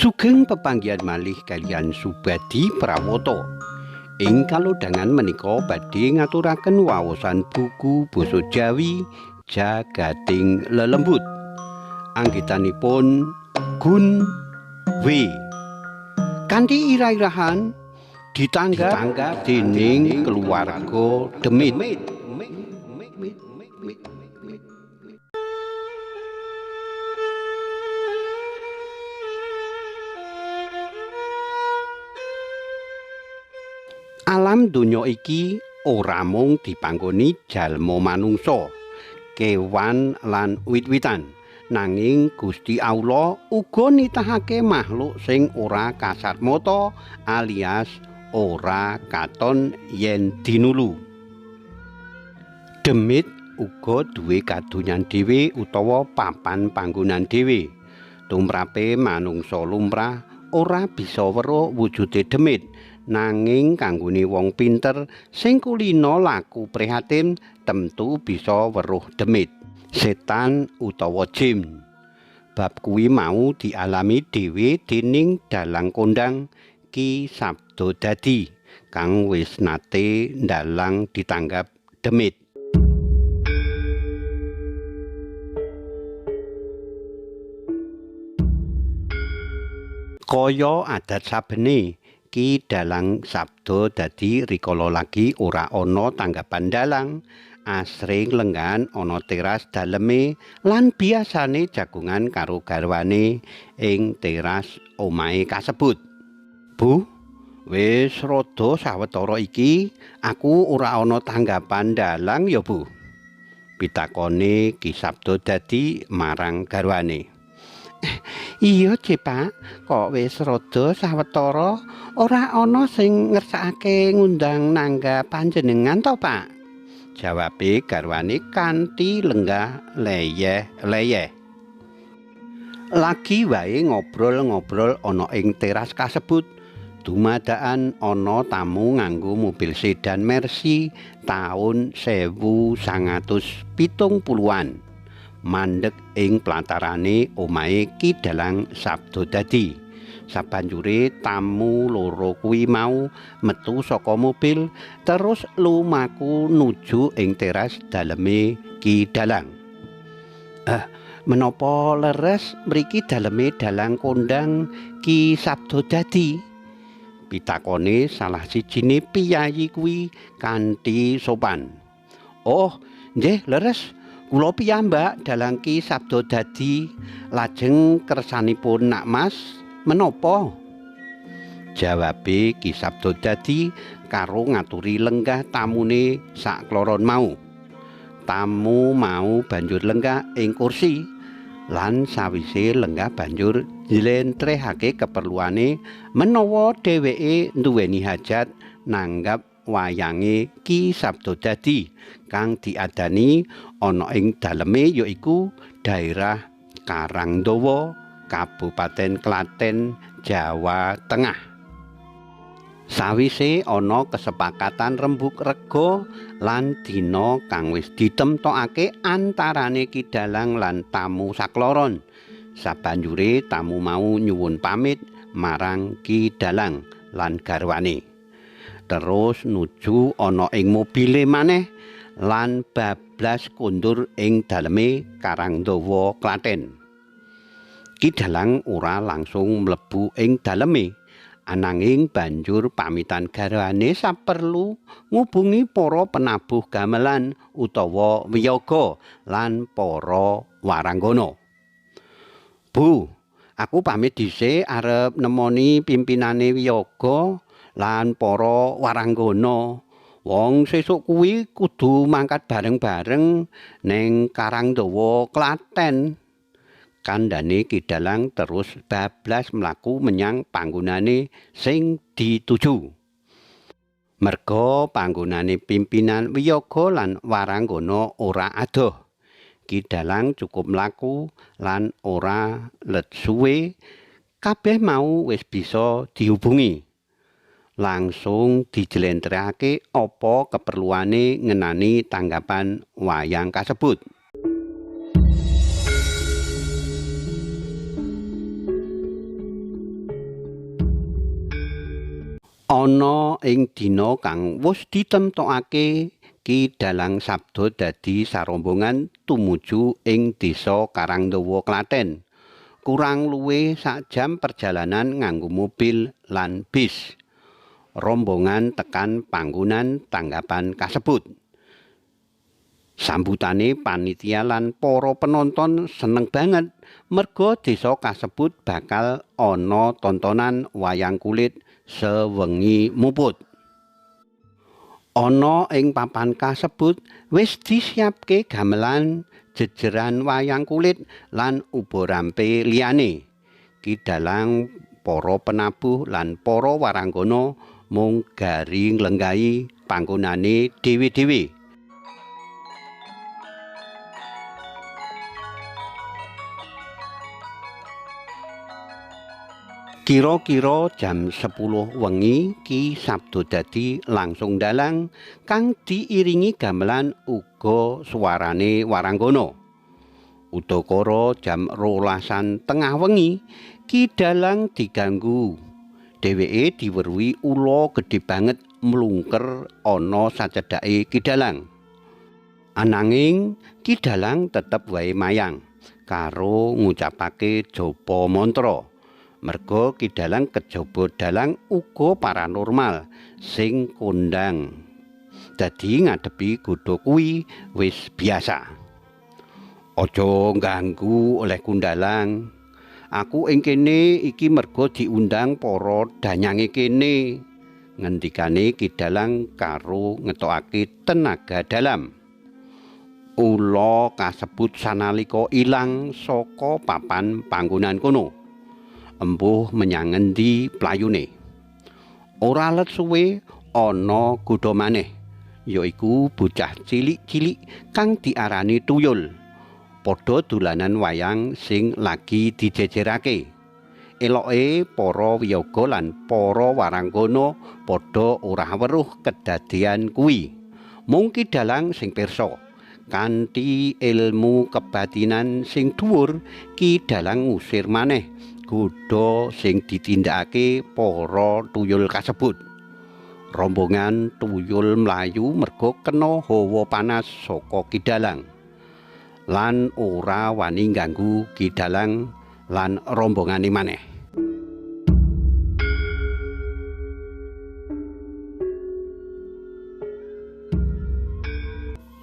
Sugeng pepanggihan malih kaliyan Subadi Prawata. Ing kalodhangan menika badhe ngaturaken waosan buku basa Jawi Jagating Lelembut. Anggitanipun Gun W. Kanthi irah-irahan ditanggap dening keluarga Demit. Alam donya iki ora mung dipanggoni jalma manungsa, kewan lan wit-witan, nanging Gusti Allah uga nitahake makhluk sing ora kasat mata alias ora katon yen dinulu. Demit uga duwe kadonyan dhewe utawa papan panggonan dhewe. Tumrape manungsa lumrah ora bisa weruh wujude demit. Nanging kanggone wong pinter sing kulina laku prihatin temtu bisa weruh demit, setan utawa jin. Bab kuwi mau dialami dhewe dening dalang kondang Ki Sabdodadi kang wis nate ndalang ditanggap demit. Kaya adat sabene Ki Dalang Sabdodadi rikala lagi ora ana tanggapan dalang, asring lenggan ana teras daleme lan biasane jagungan karo garwane ing teras omahe kasebut. Bu, wis rada sawetara iki aku ora ana tanggapan dalang ya, Bu. Pitakone Ki Sabdodadi marang garwane. Iya, Pak, kok wis rada sawetara ora ana sing ngersakake ngundang nanggap panjenengan to, Pak? Jawabe garwane kanthi lenggah leyeh-leyeh. Lagi wae ngobrol-ngobrol ana ing teras kasebut, dumadakan ana tamu nganggo mobil sedan Mercy taun 1970-an. Mandeg ing plantarane omahe Ki Dalang Sabdodadi. Sabanjure tamu loro kuwi mau metu saka mobil terus lumaku nuju ing teras daleme Ki Dalang. Menapa leres mriki daleme dalang kondang Ki Sabdodadi? Pitakone salah sijine piyayi kuwi kanthi sopan. Oh, nggih leres. Kula piyambak dalang Ki Sabdodadi, lajeng kersanipun Nak Mas menapa? Jawabe Ki Sabdodadi karo ngaturi lenggah tamune sakloron mau. Tamu mau banjur lenggah ing kursi lan sawise lenggah banjur njlentrehake keperluane menawa dheweke nduweni hajat nanggap wayange Ki Sabdodadi kang diadani ana ing daleme yaiku daerah Karangdawa, Kabupaten Klaten, Jawa Tengah. Sawise ana kesepakatan rembug rega lan dina kang wis ditemtokake antarane Ki Dalang lan tamu sakloron, sabanjure tamu mau nyuwun pamit marang Ki Dalang lan garwane. Terus nuju ana ing mobile maneh lan bablas kondur ing daleme Karangdawa Klaten. Ki Dalang ora langsung mlebu ing daleme, ananging banjur pamitan garwane saperlu ngubungi para penabuh gamelan utawa wiyaga lan para waranggana. Bu, aku pamit dhisik arep nemoni pimpinane wiyaga lan para waranggana. Wong sesuk kuwi kudu mangkat bareng-bareng ning Karangdawa Klaten. Kandhane Ki Dalang terus bablas mlaku menyang panggonane sing dituju. Merga panggonane pimpinan wiyaga lan waranggana ora adoh. Ki Dalang cukup mlaku lan ora let suwe kabeh mau wis bisa dihubungi. Langsung dijlentrehake apa keperluane ngenani tanggapan wayang kasebut. Ana ing dina kang wis ditemtokake, Ki Dalang sabda dadi sarombongan tumuju ing Desa Karangdawa Klaten. Kurang luwih sak jam perjalanan nganggo mobil lan bis. Rombongan tekan panggonan tanggapan kasebut. Sambutane panitia lan para penonton seneng banget merga desa kasebut bakal ana tontonan wayang kulit sewengi muput. Ana ing papan kasebut wis disiapke gamelan, jejeran wayang kulit lan uba rampe liyane. Ki Dalang, para penabuh lan para waranggana mung gari nglenggahi panggonane dhewe-dhewe. Kira-kira jam 10 wengi Ki Sabda Dadi langsung dalang kang diiringi gamelan uga suarane waranggana. Udakara jam 12 tengah wengi Ki Dalang diganggu. Dheweke diweruhi ula gedhe banget mlungker ana sacedhake Ki Dalang. Ananging Ki Dalang tetep wae mayang karo ngucapake japa mantra. Merga Ki Dalang kejaba dalang uga paranormal sing kondang. Dadi ngadepi godha kuwi wis biasa. Aja ganggu oleh Kundalang. Aku ing kene iki merga diundang para danyange kene. Ngendikane Ki Dalang karo ngetokake tenaga dalam. Ula kasebut sanalika ilang saka papan panggonan kono. Embuh menyang ngendi playune. Ora let suwe ana godha maneh, yaiku bocah cilik-cilik kang diarani tuyul. Padha dolanan wayang sing lagi dijejerake. Eloke para wiyaga lan para waranggana padha ora weruh kedadean kuwi. Mung Ki Dalang sing pirsa. Kanthi ilmu kebatinan sing dhuwur, Ki Dalang ngusir maneh godha sing ditindakake para tuyul kasebut. Rombongan tuyul mlayu merga kena hawa panas saka Ki Dalang. Lan ora wani ganggu Ki Dalang lan rombongane maneh.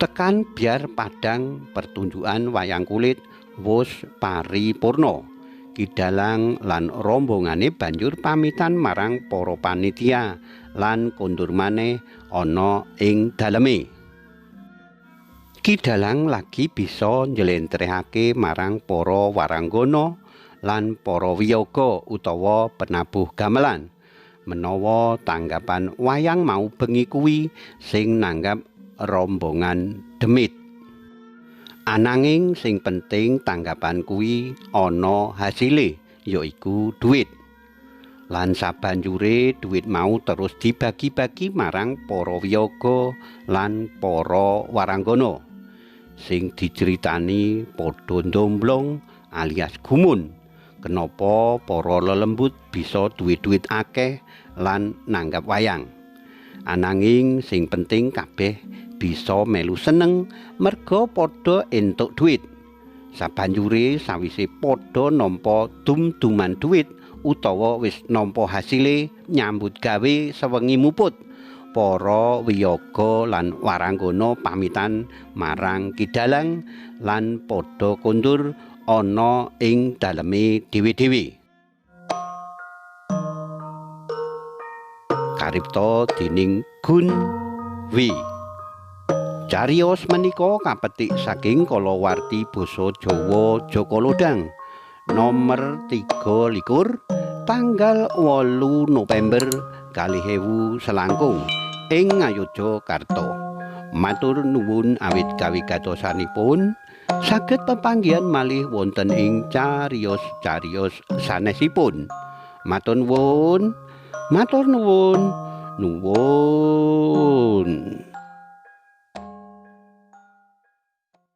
Tekan biar padang pertunjukan wayang kulit wus paripurna. Ki Dalang lan rombongane banjur pamitan marang para panitia lan kondur maneh ana ing daleme. Ki Dalang lagi bisa njlentrehake marang para waranggana lan para wiyaga utawa penabuh gamelan menawa tanggapan wayang mau bengi kuwi sing nanggap rombongan demit. Ananging sing penting tanggapan kuwi ana hasile, yaiku duit. Lan sabanjure duit mau terus dibagi-bagi marang para wiyaga lan para waranggana. Sing diceritani padha ndomblong alias gumun. Kenapa para lelembut bisa duit-duit akeh lan nanggap wayang. Ananging sing penting kabeh bisa melu seneng merga padha entuk duit. Sabanjure sawise padha nampa dum-duman duit utawa wis nampa hasile nyambut gawe sewengi muput, para wiyaga lan waranggana pamitan marang Ki Dalang lan padha kondur ana ing daleme dhewe-dhewe. Karipta dening Gun Wi. Cariyos menika kapetik saking kalawarti basa Jawa Jaka Lodang nomor 23 tanggal 8 November 2000 selangkung ing Ngayogyakarta. Matur nuwun awit kawigatosanipun saged pepanggihan malih wonten ing cariyos-cariyos sanesipun. Matur nuwun. Matur nuwun. Nuwun.